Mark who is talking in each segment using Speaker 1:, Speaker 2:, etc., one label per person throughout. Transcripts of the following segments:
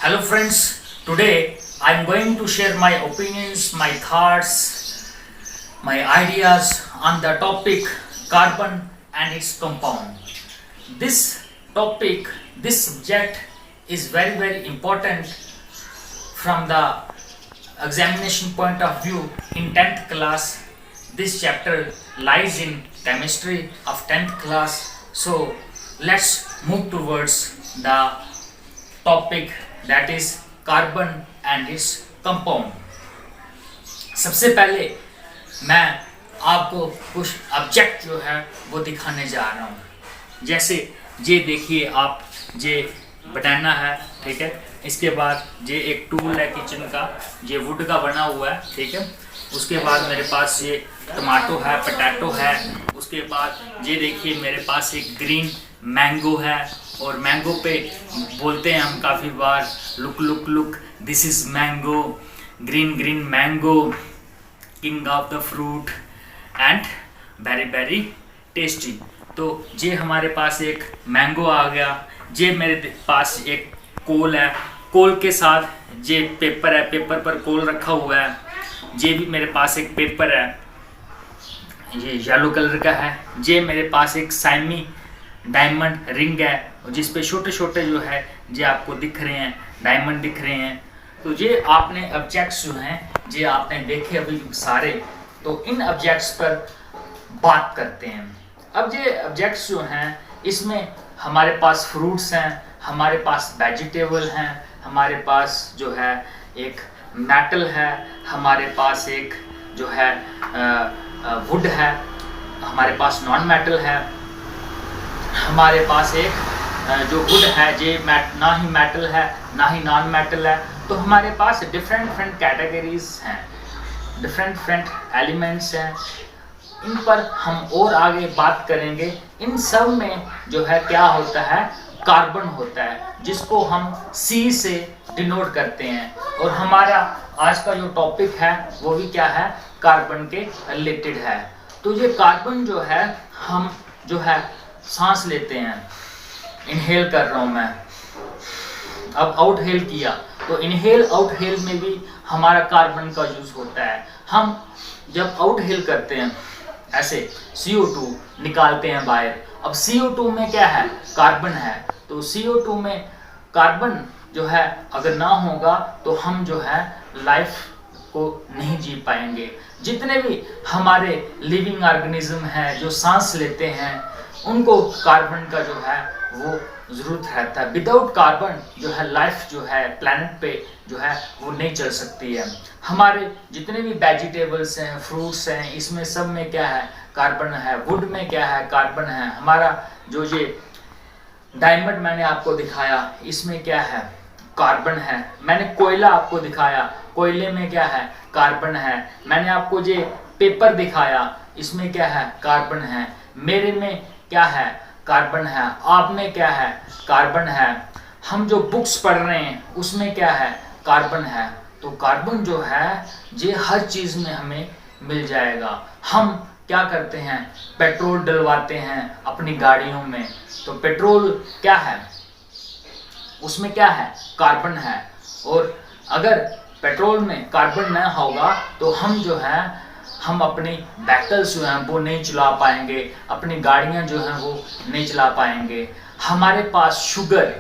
Speaker 1: Hello friends, today I am going to share my opinions, my thoughts, my ideas on the topic carbon and its compound. This topic, this subject is very important from the examination point of view in 10th class. This chapter lies in chemistry of 10th class. So let's move towards the topic that is carbon and its compound. सबसे पहले मैं आपको कुछ object जो है वो दिखाने जा रहा हूँ। जैसे ये देखिए आप, ये बनाना है, ठीक है। इसके बाद ये एक टूल है किचन का, ये वुड का बना हुआ है, ठीक है। उसके बाद मेरे पास ये टमाटो है, पोटैटो है। उसके बाद ये देखिए मेरे पास एक ग्रीन मैंगो है, और मैंगो पे बोलते हैं हम काफ़ी बार look look look, this is mango, green mango, king of the fruit and very tasty. तो ये हमारे पास एक मैंगो आ गया। ये मेरे पास एक कोल है, कोल के साथ ये पेपर है, पेपर पर कोल रखा हुआ है। ये भी मेरे पास एक पेपर है, ये येलो कलर का है। ये मेरे पास एक साइमी डायमंड रिंग है, जिस पे छोटे छोटे जो है ये आपको दिख रहे हैं, डायमंड दिख रहे हैं। तो ये आपने ऑब्जेक्ट्स जो हैं ये आपने देखे अभी सारे। तो इन ऑब्जेक्ट्स पर बात करते हैं। अब ये ऑब्जेक्ट्स जो हैं इसमें हमारे पास फ्रूट्स हैं, हमारे पास वेजिटेबल हैं, हमारे पास जो है एक मेटल है, हमारे पास एक जो है वुड है, हमारे पास नॉन मेटल है, हमारे पास एक जो वुड है ये ना ही मेटल है ना ही नॉन मेटल है। तो हमारे पास डिफरेंट कैटेगरीज हैं, डिफरेंट एलिमेंट्स हैं। इन पर हम और आगे बात करेंगे। इन सब में जो है क्या होता है, कार्बन होता है, जिसको हम C से डिनोट करते हैं। और हमारा आज का जो टॉपिक है वो भी क्या है, कार्बन के रिलेटेड है। तो ये कार्बन जो है हम जो है सांस लेते हैं, इनहेल कर रहा हूँ मैं, अब आउटहेल किया, तो इनहेल आउटहेल में भी हमारा कार्बन का यूज होता है। हम जब आउटहेल करते हैं ऐसे CO2 निकालते हैं बाहर। अब CO2 में क्या है, कार्बन है। तो CO2 में कार्बन जो है अगर ना होगा तो हम जो है लाइफ को नहीं जी पाएंगे। जितने भी हमारे लिविंग ऑर्गेनिज्म हैं जो सांस लेते हैं उनको कार्बन का जो है वो ज़रूरत रहता है। विदाउट कार्बन जो है लाइफ जो है प्लैनेट पे जो है वो नहीं चल सकती है। हमारे जितने भी वेजिटेबल्स हैं, फ्रूट्स हैं, इसमें सब में क्या है, कार्बन है। वुड में क्या है, कार्बन है। हमारा जो ये डायमंड मैंने आपको दिखाया, इसमें क्या है, कार्बन है। मैंने कोयला आपको दिखाया, कोयले में क्या है, कार्बन है। मैंने आपको ये पेपर दिखाया, इसमें क्या है, कार्बन है। मेरे में क्या है, कार्बन है। आप में क्या है, कार्बन है। हम जो बुक्स पढ़ रहे हैं उसमें क्या है, कार्बन है। तो कार्बन जो है ये हर चीज़ में हमें मिल जाएगा। हम क्या करते हैं, पेट्रोल डलवाते हैं अपनी गाड़ियों में, तो पेट्रोल क्या है, उसमें क्या है, कार्बन है। और अगर पेट्रोल में कार्बन न होगा तो हम जो है हम अपनी व्हीकल्स जो हैं वो नहीं चला पाएंगे, अपनी गाड़ियां जो हैं वो नहीं चला पाएंगे। हमारे पास शुगर,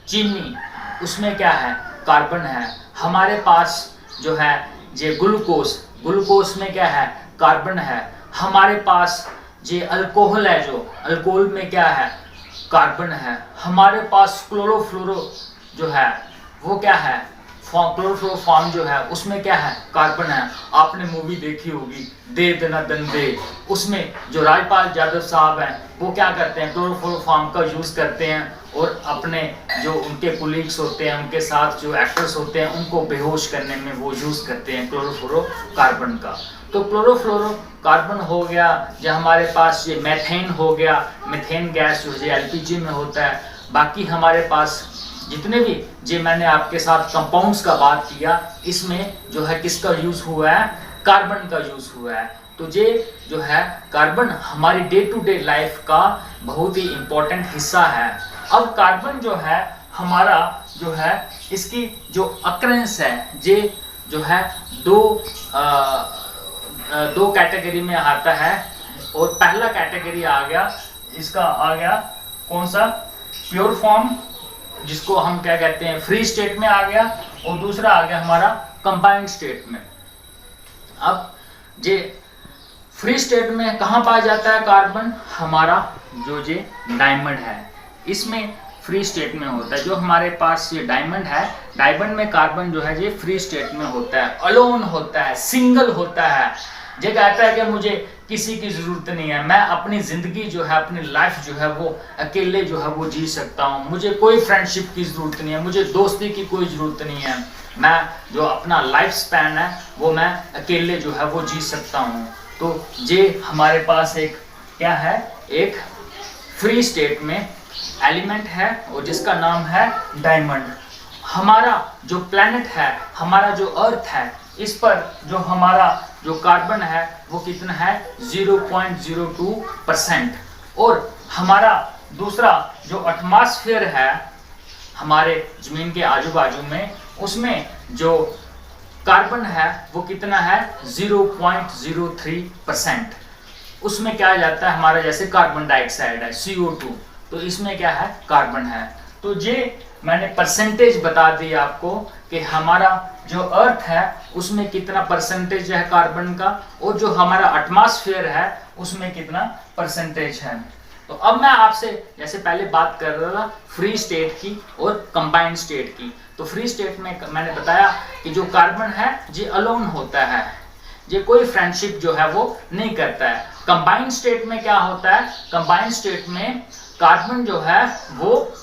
Speaker 1: चीनी, उसमें क्या है, कार्बन है। हमारे पास जो है ये ग्लूकोज में क्या है, कार्बन है। हमारे पास ये अल्कोहल है, जो अल्कोहल में क्या है, कार्बन है। हमारे पास क्लोरोफ्लोरो जो है वो क्या है, क्लोरोफ्लोरोफॉर्म जो है उसमें क्या है, कार्बन है। आपने मूवी देखी होगी दे दना दन दे, उसमें जो राजपाल यादव साहब हैं वो क्या करते हैं, क्लोरोफ्लोरोफॉर्म का यूज़ करते हैं और अपने जो उनके कोलीग्स होते हैं, उनके साथ जो एक्टर्स होते हैं, उनको बेहोश करने में वो यूज़ करते हैं क्लोरोफ्लोरोकार्बन का। तो क्लोरोफ्लोरोकार्बन हो गया। जो हमारे पास ये मैथेन हो गया, मीथेन गैस जो है LPG में होता है। बाकी हमारे पास जितने भी जो मैंने आपके साथ कंपाउंड्स का बात किया, इसमें जो है किसका यूज़ हुआ है, कार्बन का यूज़ हुआ है। तो ये जो है कार्बन हमारी डे टू डे लाइफ का बहुत ही इम्पोर्टेंट हिस्सा है। अब कार्बन जो है हमारा जो है इसकी जो अक्रेंस है ये जो है दो कैटेगरी में आता है। और पहला कैटेगरी आ गया, इसका आ गया कौन सा, प्योर फॉर्म, जिसको हम क्या कहते हैं फ्री स्टेट में आ गया, और दूसरा आ गया हमारा कंबाइंड स्टेट में। अब ये फ्री स्टेट में कहाँ पाया जाता है कार्बन, हमारा जो ये डायमंड है इसमें फ्री स्टेट में होता है। जो हमारे पास ये डायमंड है, डायमंड में कार्बन जो है ये फ्री स्टेट में होता है, अलोन होता है, सिंगल होता है। ये कहता है कि मुझे किसी की जरूरत नहीं है, मैं अपनी जिंदगी जो है, अपनी लाइफ जो है वो अकेले जो है वो जी सकता हूँ, मुझे कोई फ्रेंडशिप की जरूरत नहीं है, मुझे दोस्ती की कोई जरूरत नहीं है, मैं जो अपना लाइफ स्पैन है वो मैं अकेले जो है वो जी सकता हूँ। तो ये हमारे पास एक क्या है, एक फ्री स्टेट में एलिमेंट है और जिसका नाम है डायमंड। हमारा जो प्लैनेट है, हमारा जो अर्थ है, इस पर जो हमारा जो कार्बन है वो कितना है 0.02%। और हमारा दूसरा जो एटमॉस्फेयर है हमारे जमीन के आजू बाजू में, उसमें जो कार्बन है वो कितना है 0.03%। उसमें क्या जाता है हमारा, जैसे कार्बन डाइऑक्साइड है CO2, तो इसमें क्या है कार्बन है। तो ये मैंने परसेंटेज बता दी आपको कि हमारा जो अर्थ है उसमें कितना परसेंटेज है कार्बन का, और जो हमारा एटमॉस्फेयर है उसमें कितना परसेंटेज है। तो अब मैं आपसे जैसे पहले बात कर रहा था फ्री स्टेट की और कंबाइंड स्टेट की। तो फ्री स्टेट में मैंने बताया कि जो कार्बन है ये अलोन होता है, ये कोई फ्रेंडशिप जो है वो नहीं करता है। कंबाइंड स्टेट में क्या होता है, कंबाइंड स्टेट में कार्बन जो है वो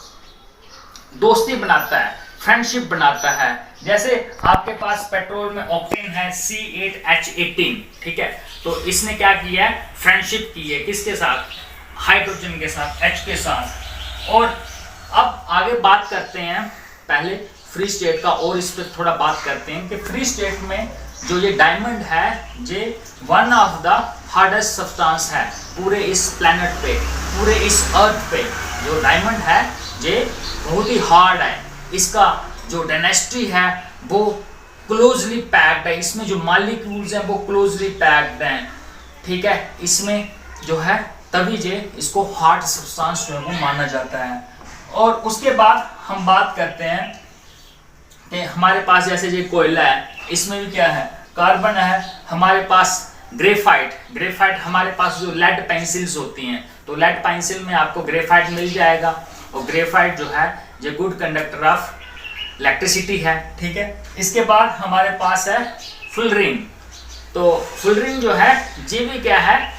Speaker 1: दोस्ती बनाता है, फ्रेंडशिप बनाता है। जैसे आपके पास पेट्रोल में ऑक्टेन है C8H18, ठीक है, तो इसने क्या किया है, फ्रेंडशिप की है, किसके साथ, हाइड्रोजन के साथ, H के साथ। और अब आगे बात करते हैं, पहले फ्री स्टेट का और इस पर थोड़ा बात करते हैं कि फ्री स्टेट में जो ये डायमंड है ये one of the hardest substance है पूरे इस प्लेनेट पे, पूरे इस अर्थ पे। जो डायमंड है ये बहुत ही हार्ड है, इसका जो डेंसिटी है वो क्लोजली पैक्ड है, इसमें जो मॉलिक्यूल्स हैं वो क्लोजली पैक्ड हैं, ठीक है। इसमें जो है तभी ये इसको हार्ड सब्सटेंस जो है वो माना जाता है। और उसके बाद हम बात करते हैं कि हमारे पास जैसे ये कोयला है, इसमें भी क्या है कार्बन है। हमारे पास ग्रेफाइट हमारे पास जो लेड पेंसिल्स होती हैं, तो लेड पेंसिल में आपको ग्रेफाइट मिल जाएगा, और ग्रेफाइट जो है ये गुड कंडक्टर ऑफ इलेक्ट्रिसिटी है, ठीक है। इसके बाद हमारे पास है फुलरिन। तो फुलरिन जो है ये भी क्या है,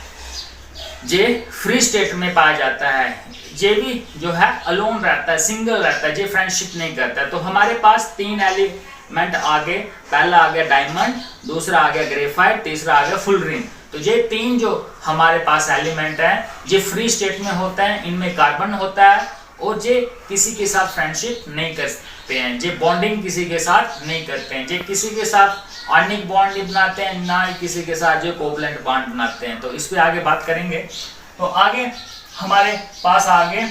Speaker 1: ये फ्री स्टेट में पाया जाता है, ये भी जो है अलोन रहता है, सिंगल रहता है, ये फ्रेंडशिप नहीं करता है। तो हमारे पास तीन एलिमेंट आगे, पहला आ गया डायमंड, दूसरा आ गया ग्रेफाइट, तीसरा आ गया फुलरिन। तो ये तीन जो हमारे पास एलिमेंट है ये फ्री स्टेट में होता है, इनमें कार्बन होता है, और ये किसी के साथ फ्रेंडशिप नहीं करते हैं, ये बॉन्डिंग किसी के साथ नहीं करते हैं, ये किसी के साथ आयनिक बॉन्ड नहीं बनाते हैं, ना ही किसी के साथ जो कोवलेंट बॉन्ड बनाते हैं। तो इस पे आगे बात करेंगे। तो आगे हमारे पास आगे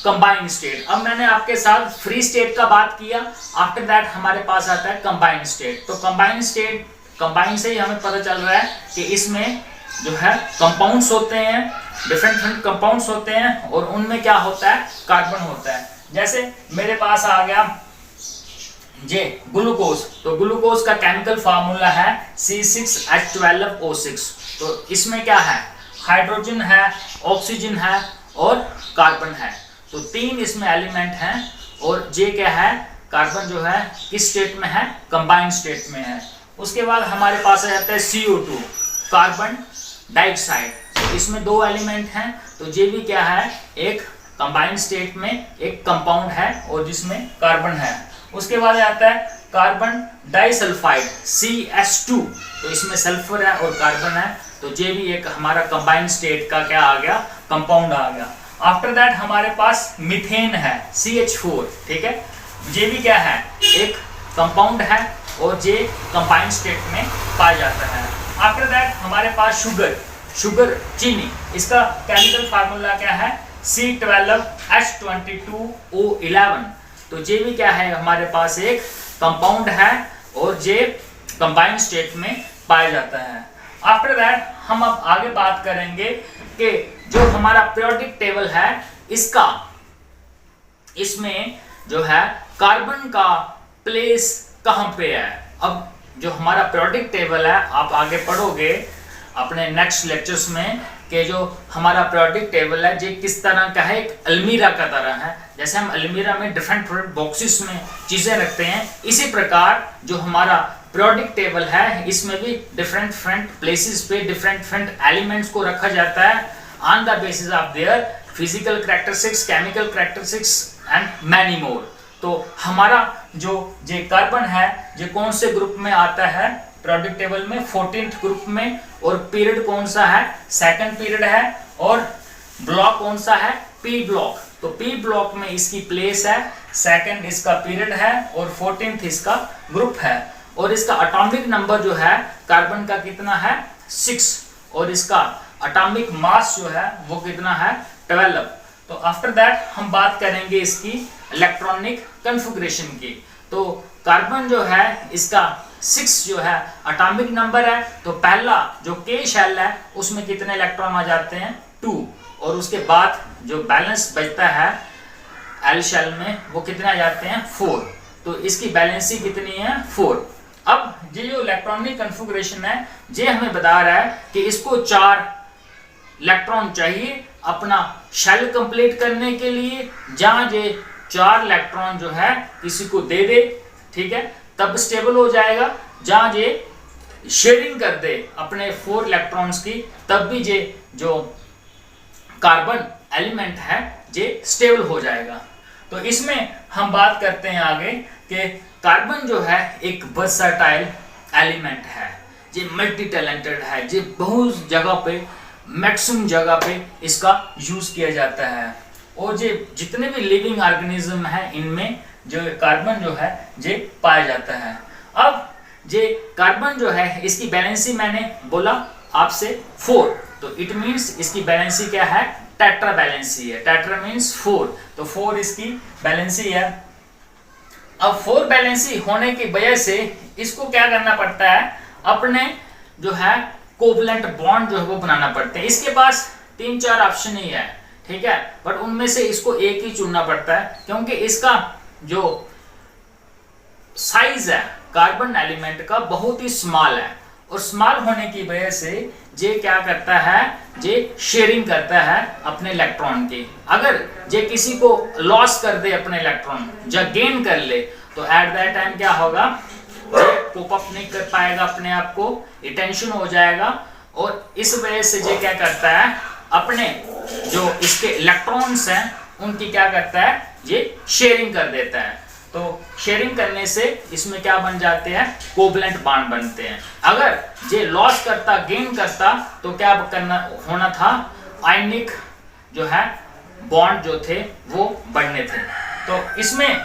Speaker 1: कंबाइंड स्टेट। अब मैंने आपके साथ फ्री स्टेट का बात किया, आफ्टर दैट हमारे पास आता है कंबाइंड स्टेट। तो कंबाइंड स्टेट, कंबाइंड से ही हमें पता चल रहा है कि इसमें जो है कंपाउंड्स होते हैं, डिफरेंट कंपाउंड्स होते हैं, और उनमें क्या होता है कार्बन होता है। जैसे मेरे पास आ गया ये ग्लूकोज, तो ग्लूकोज का केमिकल फार्मूला है C6H12O6। तो इसमें क्या है, हाइड्रोजन है, ऑक्सीजन है और कार्बन है। तो तीन इसमें एलिमेंट हैं, और ये क्या है, कार्बन जो है किस स्टेट में है, कंबाइंड स्टेट में है। उसके बाद हमारे पास आ जाता है CO2, कार्बन डाइऑक्साइड। तो इसमें दो एलिमेंट हैं, तो ये भी क्या है, एक कंबाइंड स्टेट में एक कंपाउंड है और जिसमें कार्बन है। उसके बाद आता है कार्बन डाइसल्फाइड CH2, तो इसमें सल्फर है और कार्बन है, तो ये भी एक हमारा कंबाइंड स्टेट का क्या आ गया, कंपाउंड आ गया। आफ्टर दैट हमारे पास मीथेन है CH4, ठीक है, ये भी क्या है, एक कंपाउंड है और ये कंबाइंड स्टेट में पाया जाता है। आफ्टर दैट हमारे पास शुगर चीनी, इसका केमिकल फार्मूला क्या है C12H22O11। तो ये भी क्या है, हमारे पास एक कंपाउंड है और ये कंबाइंड स्टेट में पाया जाता है। आफ्टर दैट हम अब आगे बात करेंगे कि जो हमारा पीरियोडिक टेबल है इसमें जो है कार्बन का प्लेस कहाँ पे है। अब जो हमारा पीरियोडिक टेबल है, आप आगे पढ़ोगे अपने नेक्स्ट लेक्चर्स में कि जो हमारा पीरियोडिक टेबल है ये किस तरह का है, एक अलमीरा का तरह है। जैसे हम अलमीरा में डिफरेंट बॉक्सेस में चीजें रखते हैं, इसी प्रकार जो हमारा पीरियोडिक टेबल है इसमें भी डिफरेंट प्लेसेस पे डिफरेंट एलिमेंट्स को रखा जाता है on the basis of their physical characteristics, chemical characteristics and many more. तो हमारा जो ये कार्बन है ये कौन से ग्रुप में आता है पीरियोडिक टेबल में, 14th ग्रुप में, और पीरियड कौन सा है, सेकंड पीरियड है, और ब्लॉक कौन सा है, पी ब्लॉक। तो पी ब्लॉक में इसकी प्लेस है, सेकंड इसका पीरियड है और 14th इसका ग्रुप है। और इसका एटॉमिक नंबर जो है कार्बन का कितना है, 6, और इसका एटॉमिक मास जो है वो कितना है, 12। तो आफ्टर दैट हम बात करेंगे इसकी इलेक्ट्रॉनिक कॉन्फ़िगरेशन की। तो कार्बन जो है इसका 6 जो है एटॉमिक नंबर है, तो पहला जो के शेल है उसमें कितने इलेक्ट्रॉन आ जाते हैं, 2, और उसके बाद जो बैलेंस बचता है एल शेल में वो कितने आ जाते हैं, 4। तो इसकी बैलेंसी कितनी है, 4। अब ये जो इलेक्ट्रॉनिक कॉन्फ़िगरेशन है ये हमें बता रहा है कि इसको 4 इलेक्ट्रॉन चाहिए अपना शेल कंप्लीट करने के लिए। जहां ये 4 इलेक्ट्रॉन जो है किसी को दे दे, ठीक है, तब स्टेबल हो जाएगा। जहां ये शेयरिंग कर दे अपने 4 इलेक्ट्रॉन्स की, तब भी ये जो कार्बन एलिमेंट है ये स्टेबल हो जाएगा। तो इसमें हम बात करते हैं आगे कि कार्बन जो है एक वर्सटाइल एलिमेंट है, ये मल्टी टैलेंटेड है, ये बहुत जगह पे, मैक्सिमम जगह पे इसका यूज किया जाता है। और ये जितने भी लिविंग ऑर्गेनिज्म है इनमें जो कार्बन जो है ये पाया जाता है। अब ये कार्बन जो है इसकी बैलेंसी मैंने बोला आपसे 4, तो इट मींस इसकी बैलेंसी क्या है, टेट्रा बैलेंसी है। टेट्रा मींस 4, तो 4 इसकी बैलेंसी है। अब 4 बैलेंसी होने की वजह से इसको क्या करना पड़ता है, अपने जो है कोवलेंट बॉन्ड जो है वो बनाना पड़ते हैं। इसके पास 3-4 ऑप्शन ही है, ठीक है, बट उनमें से इसको एक ही चुनना पड़ता है क्योंकि इसका जो साइज है कार्बन एलिमेंट का बहुत ही स्मॉल है, और स्मॉल होने की वजह से ये क्या करता है, ये शेयरिंग करता है अपने इलेक्ट्रॉन की। अगर ये किसी को लॉस कर दे अपने इलेक्ट्रॉन या गेन कर ले, तो एट दैट टाइम क्या होगा, कोप अप नहीं कर पाएगा अपने आप को, टेंशन हो जाएगा, और इस वजह से ये क्या करता है, अपने जो इसके इलेक्ट्रॉन्स हैं उनकी क्या करता है, ये शेयरिंग कर देता है। तो शेयरिंग करने से इसमें क्या बन जाते हैं, कोवलेंट बॉन्ड बनते हैं। अगर ये लॉस करता, गेन करता, तो क्या करना होना था, आयनिक जो है बॉन्ड जो थे वो बढ़ने थे। तो इसमें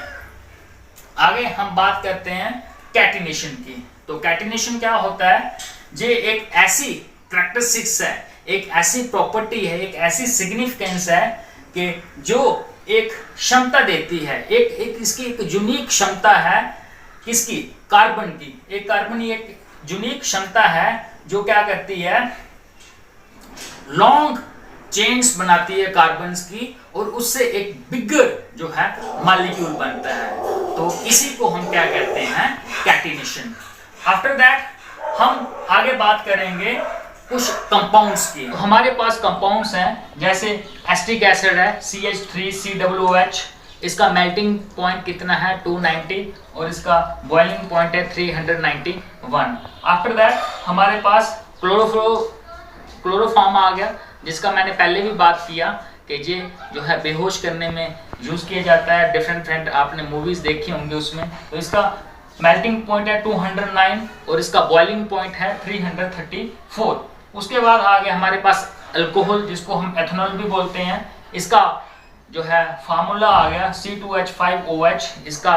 Speaker 1: आगे हम बात करते हैं कैटिनेशन की। तो कैटिनेशन क्या होता है, ये एक ऐसी कैरेक्टरिस्टिक्स है, एक ऐसी प्रॉपर्टी है, एक ऐसी सिग्निफिकेंस है कि जो एक क्षमता देती है, एक इसकी एक यूनिक क्षमता है, किसकी, कार्बन की। एक कार्बन एक यूनिक क्षमता है जो क्या करती है, लॉन्ग चेन्स बनाती है कार्बन्स की, और उससे एक बिगर जो है मॉलिक्यूल बनता है। तो इसी को हम क्या कहते हैं, कैटिनेशन। आफ्टर दैट हम आगे बात करेंगे कुछ कंपाउंड्स की। तो हमारे पास कंपाउंड्स हैं, जैसे एसिटिक एसिड है CH3COOH, इसका मेल्टिंग पॉइंट कितना है 290, और इसका बॉइलिंग पॉइंट है 391। आफ्टर दैट हमारे पास क्लोरोफॉर्म आ गया, जिसका मैंने पहले भी बात किया कि ये जो है बेहोश करने में यूज किया जाता है। डिफरेंट आपने मूवीज देखी होंगी उसमें। तो इसका मेल्टिंग पॉइंट है 209 और इसका बॉइलिंग पॉइंट है 334। उसके बाद आ गया हमारे पास अल्कोहल, जिसको हम एथेनॉल भी बोलते हैं। इसका जो है फार्मूला आ गया C2H5OH, इसका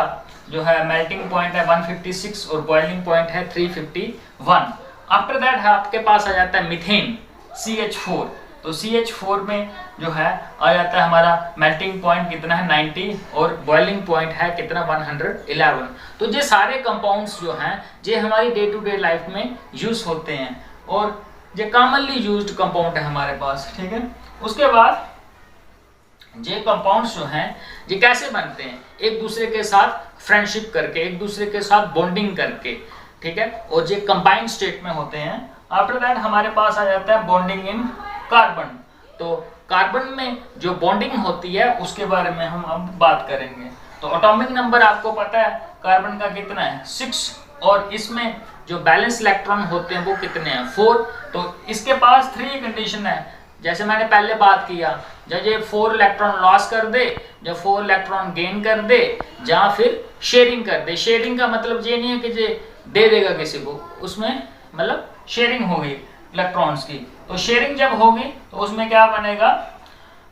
Speaker 1: जो है मेल्टिंग पॉइंट है 156 और बॉइलिंग पॉइंट है 351। आफ्टर दैट आपके पास आ जाता है मीथेन CH4। तो CH4 में जो है आ जाता है हमारा मेल्टिंग पॉइंट कितना है 90 और बॉइलिंग पॉइंट है कितना 111। तो ये सारे कंपाउंड्स जो हैं ये हमारी डे टू डे लाइफ में यूज होते हैं और ये कॉमनली यूज्ड कंपाउंड है हमारे पास, ठीक है। उसके बाद ये कंपाउंड्स जो हैं ये कैसे बनते हैं, एक दूसरे के साथ फ्रेंडशिप करके, एक दूसरे के साथ बॉन्डिंग करके, ठीक है, और ये कंबाइंड स्टेट में होते हैं। आफ्टर दैट हमारे पास आ जाता है बॉन्डिंग इन कार्बन। तो कार्बन में जो बॉन्डिंग होती है उसके बारे में हम अब बात करेंगे। तो एटॉमिक नंबर आपको पता है कार्बन का कितना है 6 और इसमें जो बैलेंस इलेक्ट्रॉन होते हैं वो कितने हैं 4। तो इसके पास 3 कंडीशन है, जैसे मैंने पहले बात किया, जब ये 4 इलेक्ट्रॉन लॉस कर दे, जब 4 इलेक्ट्रॉन गेन कर दे, या फिर शेयरिंग कर दे। शेयरिंग का मतलब ये नहीं है कि ये दे देगा किसी को, उसमें मतलब शेयरिंग होगी इलेक्ट्रॉन्स की। तो शेयरिंग जब होगी तो उसमें क्या बनेगा,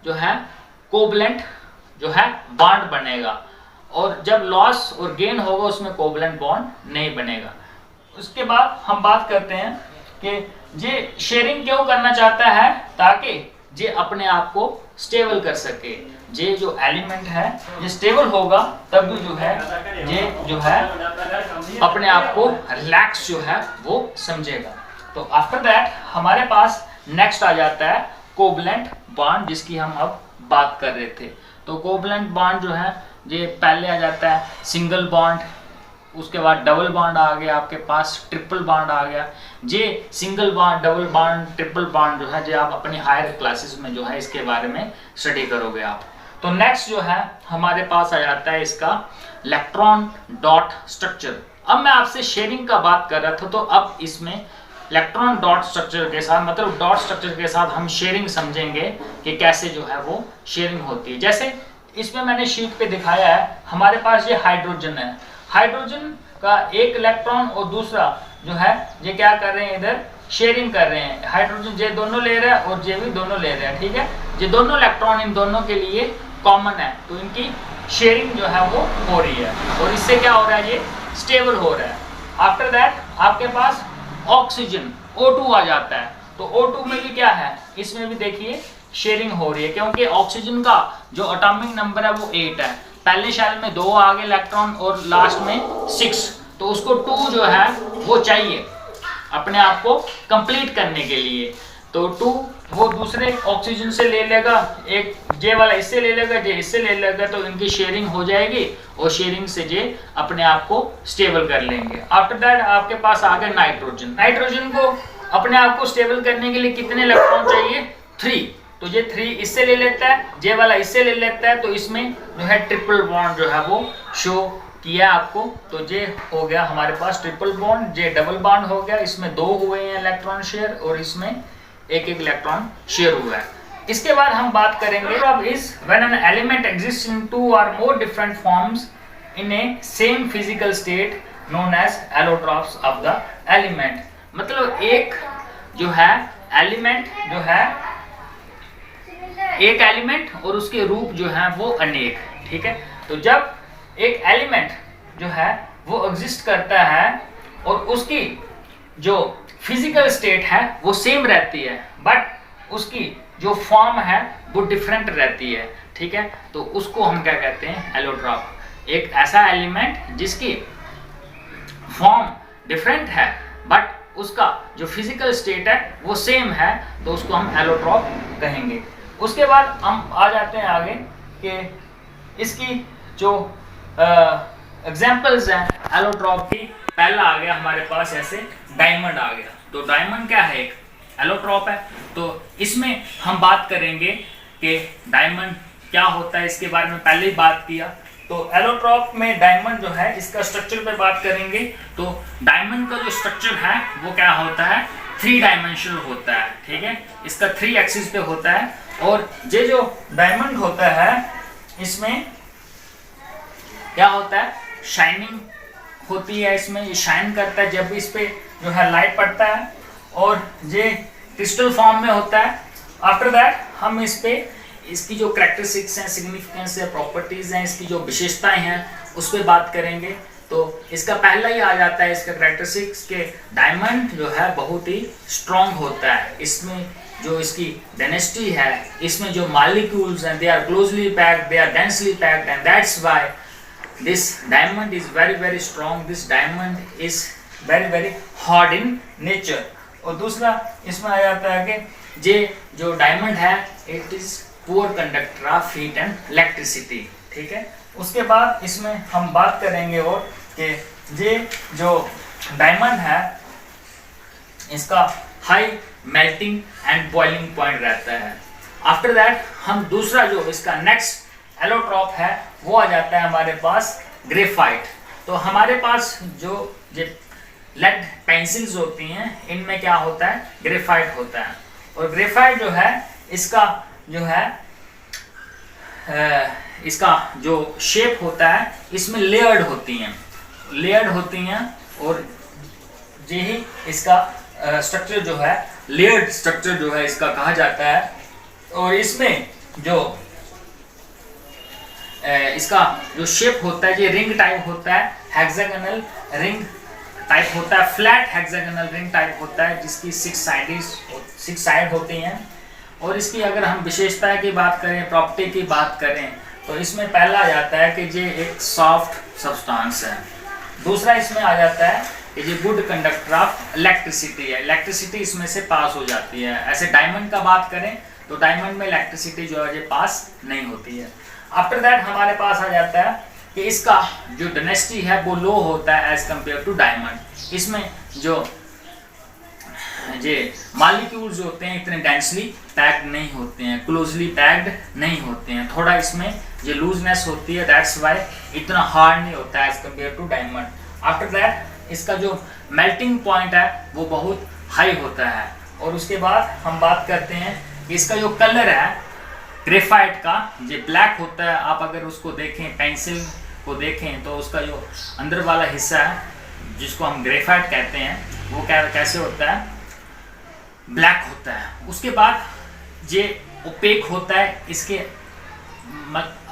Speaker 1: जो है कोवलेंट जो है बॉन्ड बनेगा, और जब लॉस और गेन होगा उसमें कोवलेंट बॉन्ड नहीं बनेगा। उसके बाद हम बात करते हैं कि ये शेयरिंग क्यों करना चाहता है, ताकि ये अपने आप को स्टेबल कर सके। ये जो एलिमेंट है ये स्टेबल होगा तब भी जो है ये जो है अपने आप को रिलैक्स जो है वो समझेगा। तो आफ्टर दैट हमारे पास नेक्स्ट आ जाता है कोवलेंट बॉन्ड, जिसकी हम अब बात कर रहे थे। तो कोवलेंट बॉन्ड जो है ये पहले आ जाता है सिंगल बॉन्ड, उसके बाद डबल बॉन्ड आ गया, आपके पास ट्रिपल बॉन्ड आ गया। ये single bond, double bond, triple bond जो है जो आप अपनी हायर क्लासेस में जो है इसके बारे में स्टडी करोगे आप। तो नेक्स्ट जो है हमारे पास आ जाता है इसका इलेक्ट्रॉन डॉट स्ट्रक्चर। अब मैं आपसे शेयरिंग का बात कर रहा था, तो अब इसमें इलेक्ट्रॉन डॉट स्ट्रक्चर के साथ, मतलब डॉट स्ट्रक्चर के साथ हम शेयरिंग समझेंगे कि कैसे जो है वो शेयरिंग होती है। जैसे इसमें मैंने शीट पे दिखाया है, हमारे पास ये हाइड्रोजन है, हाइड्रोजन का एक इलेक्ट्रॉन और दूसरा जो है ये क्या कर रहे हैं, इधर शेयरिंग कर रहे हैं। हाइड्रोजन ये दोनों ले रहा है और ये भी दोनों ले रहे हैं, ठीक है। ये दोनों इलेक्ट्रॉन इन दोनों के लिए कॉमन है, तो इनकी शेयरिंग जो है वो हो रही है और इससे क्या हो रहा है, ये स्टेबल हो रहा है। आफ्टर दैट आपके पास ऑक्सीजन O2 आ जाता है। तो O2 में भी क्या है, इसमें भी देखिए शेयरिंग हो रही है, क्योंकि ऑक्सीजन का जो एटॉमिक नंबर है वो 8 है। पहले शेल में 2 आगे इलेक्ट्रॉन और लास्ट में 6, तो उसको 2 जो है वो चाहिए अपने आप को कंप्लीट करने के लिए। तो 2 वो दूसरे ऑक्सीजन से ले लेगा, एक जे वाला इससे ले लेगा, जे इससे ले लेगा, तो इनकी शेयरिंग हो जाएगी और शेयरिंग से जे अपने आप को स्टेबल कर लेंगे। आफ्टर दैट आपके पास आ गया नाइट्रोजन। नाइट्रोजन को अपने आप को स्टेबल करने के लिए कितने इलेक्ट्रॉन चाहिए 3, तो ये 3 इससे ले लेता है, जे वाला इससे ले लेता है, तो इसमें जो है ट्रिपल बॉन्ड जो है वो शो किया आपको। तो ये हो गया हमारे पास ट्रिपल बॉन्ड, ये डबल बॉन्ड हो गया, इसमें 2 हुए हैं इलेक्ट्रॉन शेयर और इसमें एक इलेक्ट्रॉन शेयर हुआ है। इसके बाद हम बात करेंगे अब इस when an element exist in 2 or more different forms in a same physical state known as allotropes of the element. मतलब एक जो है एलिमेंट जो है एक एलिमेंट और उसके रूप जो है वो अनेक, ठीक है। तो जब एक एलिमेंट जो है वो एग्जिस्ट करता है और उसकी जो फिजिकल स्टेट है वो सेम रहती है, बट उसकी जो फॉर्म है वो डिफरेंट रहती है, ठीक है। तो उसको हम क्या कहते हैं, एलोट्रॉप। एक ऐसा एलिमेंट जिसकी फॉर्म डिफरेंट है बट उसका जो फिजिकल स्टेट है वो सेम है, तो उसको हम एलोट्रॉप कहेंगे। उसके बाद हम आ जाते हैं आगे कि इसकी जो एग्जाम्पल्स हैं एलोट्रॉप की। पहला आ गया हमारे पास ऐसे डायमंड आ गया। तो डायमंड क्या है, एक एलोट्रॉप है। तो इसमें हम बात करेंगे कि डायमंड क्या होता है, इसके बारे में पहले ही बात किया। तो एलोट्रॉप में डायमंड जो है इसका स्ट्रक्चर पे बात करेंगे। तो डायमंड का जो स्ट्रक्चर है वो क्या होता है, 3 डायमेंशनल होता है, ठीक है। इसका 3 एक्सिस पे होता है और ये जो डायमंड होता है इसमें क्या होता है, शाइनिंग होती है, इसमें ये शाइन करता है जब इस पे जो है लाइट पड़ता है और ये क्रिस्टल फॉर्म में होता है। आफ्टर दैट हम इस पे इसकी जो कैरेक्टरिस्टिक्स हैं, सिग्निफिकेंस है, प्रॉपर्टीज हैं, इसकी जो विशेषताएं हैं उस पर बात करेंगे। तो इसका पहला ही आ जाता है इसका कैरेक्टरिस्टिक्स के डायमंड जो है बहुत ही स्ट्रॉन्ग होता है, इसमें जो इसकी डेंसिटी है, इसमें जो मॉलिक्यूल्स हैं, they are closely packed, they are densely packed, and that's why this diamond is very very strong, this diamond is very very hard in nature. और दूसरा इसमें आ जाता है कि ये जो डायमंड है it is poor conductor of heat and electricity, ठीक है। उसके बाद इसमें हम बात करेंगे और कि ये जो डायमंड है इसका high melting and boiling point रहता है। आफ्टर दैट हम दूसरा जो इसका नेक्स्ट एलोट्रॉप है वो आ जाता है हमारे पास ग्रेफाइट। तो हमारे पास जो लेड पेंसिल्स होती हैं इनमें क्या होता है, ग्रेफाइट होता है। और ग्रेफाइट जो है इसका जो है इसका जो शेप होता है इसमें लेयर्ड होती हैं और यही इसका स्ट्रक्चर जो है लेयर्ड स्ट्रक्चर जो है इसका कहा जाता है। और इसमें जो इसका जो शेप होता है ये रिंग टाइप होता है, हेक्सागोनल रिंग टाइप होता है, फ्लैट हेक्सागोनल रिंग टाइप होता है जिसकी 6 साइड होती हैं। और इसकी अगर हम विशेषता की बात करें, प्रॉपर्टी की बात करें, तो इसमें पहला आ जाता है कि ये एक सॉफ्ट सब्सटेंस है। दूसरा इसमें आ जाता है कि ये गुड कंडक्टर ऑफ इलेक्ट्रिसिटी है, इलेक्ट्रिसिटी इसमें से पास हो जाती है। ऐसे डायमंड का बात करें तो डायमंड में इलेक्ट्रिसिटी जो है ये पास नहीं होती है। आफ्टर दैट हमारे पास आ जाता है कि इसका जो डेंसिटी है वो लो होता है एज कम्पेयर टू डायमंड। इसमें जो ये मॉलिक्यूल्स होते हैं इतने डेंसली पैक्ड नहीं होते हैं, क्लोजली पैक्ड नहीं होते हैं, थोड़ा इसमें ये लूजनेस होती है, दैट्स व्हाई इतना हार्ड नहीं होता है as compared to diamond. After that इसका जो मेल्टिंग पॉइंट है वो बहुत हाई होता है। और उसके बाद हम बात करते हैं कि इसका जो कलर है ग्रेफाइट का ये ब्लैक होता है। आप अगर उसको देखें, पेंसिल को देखें, तो उसका जो अंदर वाला हिस्सा है जिसको हम ग्रेफाइट कहते हैं वो कैसे होता है, ब्लैक होता है। उसके बाद ये ओपेक होता है, इसके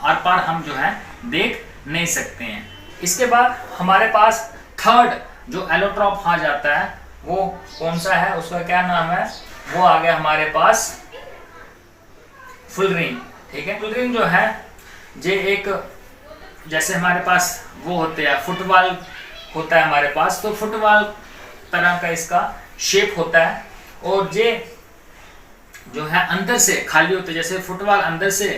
Speaker 1: आर पार हम जो है देख नहीं सकते हैं। इसके बाद हमारे पास थर्ड जो एलोट्रॉप आ जाता है वो कौन सा है, उसका क्या नाम है, वो आ गया हमारे पास फुलरिन, ठीक है। फुलरिन जो है ये एक जैसे हमारे पास वो होते हैं फुटबॉल होता है हमारे पास, तो फुटबॉल तरह का इसका शेप होता है। और ये जो है अंदर से खाली होता है, जैसे फुटबॉल अंदर से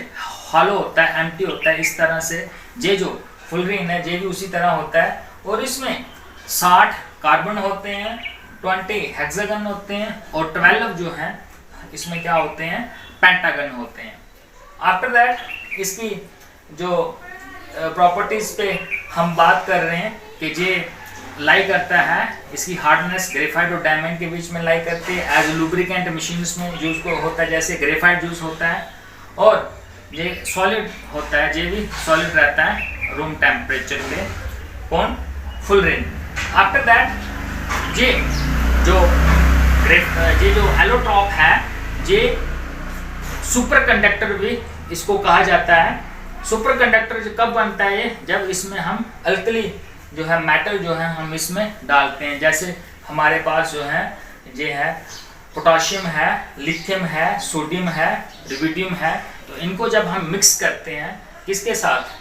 Speaker 1: हॉलो होता है, एम्प्टी होता है, इस तरह से ये जो फुलरिन है ये भी उसी तरह होता है। और इसमें 60 कार्बन होते हैं, 20 हेक्सागन होते हैं और 12 जो हैं इसमें क्या होते हैं, पेंटागन होते हैं। आफ्टर दैट इसकी जो प्रॉपर्टीज पे हम बात कर रहे हैं कि ये लाई करता है, इसकी हार्डनेस ग्रेफाइट और डायमंड के बीच में लाई करती है। एज लुब्रिकेंट मशीन्स में यूज को होता है, जैसे ग्रेफाइट यूज होता है। और ये सॉलिड होता है, ये भी सॉलिड रहता है रूम टेम्परेचर पे, कौन, फुलरिन। आफ्टर दैट ये जो एलोट्रॉप है ये सुपर कंडक्टर भी इसको कहा जाता है। सुपर कंडक्टर कब बनता है ये, जब इसमें हम अल्कली जो है मेटल जो है हम इसमें डालते हैं। जैसे हमारे पास जो है ये है पोटाशियम है, लिथियम है, सोडियम है, रुबिडियम है, तो इनको जब हम मिक्स करते हैं किसके साथ,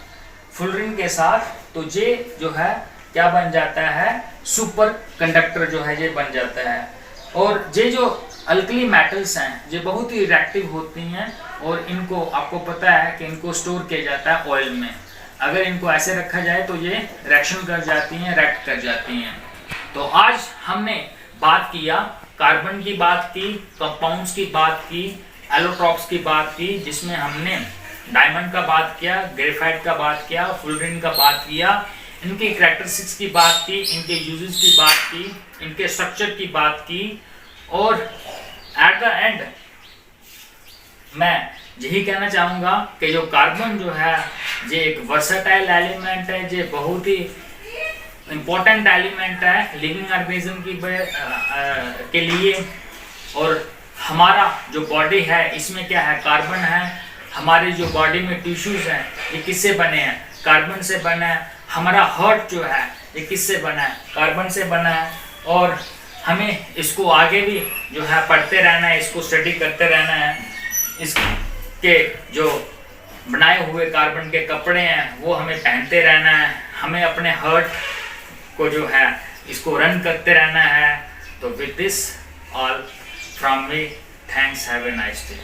Speaker 1: फुलरिन के साथ, तो ये जो है क्या बन जाता है, सुपर कंडक्टर जो है ये बन जाता है। और ये जो अल्कली मेटल्स हैं ये बहुत ही रिएक्टिव होती हैं और इनको आपको पता है कि इनको स्टोर किया जाता है ऑयल में। अगर इनको ऐसे रखा जाए तो ये रिएक्शन कर जाती हैं, रिएक्ट कर जाती हैं। तो आज हमने बात किया, कार्बन की बात की, कंपाउंड्स की बात की, एलोट्रॉप्स की बात की, जिसमें हमने डायमंड का बात किया, ग्रेफाइट का बात किया, फुलरिन का बात किया, इनकी कैरेक्टरिस्टिक्स की बात की, इनके यूजेस की बात की, इनके स्ट्रक्चर की बात की। और एट द एंड मैं यही कहना चाहूँगा कि जो कार्बन जो है ये एक वर्सेटाइल एलिमेंट है, ये बहुत ही इम्पोर्टेंट एलिमेंट है लिविंग ऑर्गेनिज्म की के लिए। और हमारा जो बॉडी है इसमें क्या है, कार्बन है। हमारी जो बॉडी में टिश्यूज हैं ये किससे बने हैं, कार्बन से बना है। हमारा हार्ट जो है ये किससे बना है, कार्बन से बना है। और हमें इसको आगे भी जो है पढ़ते रहना है, इसको स्टडी करते रहना है। इसके जो बनाए हुए कार्बन के कपड़े हैं वो हमें पहनते रहना है। हमें अपने हार्ट को जो है इसको रन करते रहना है। तो with this all from me, thanks, have a nice day.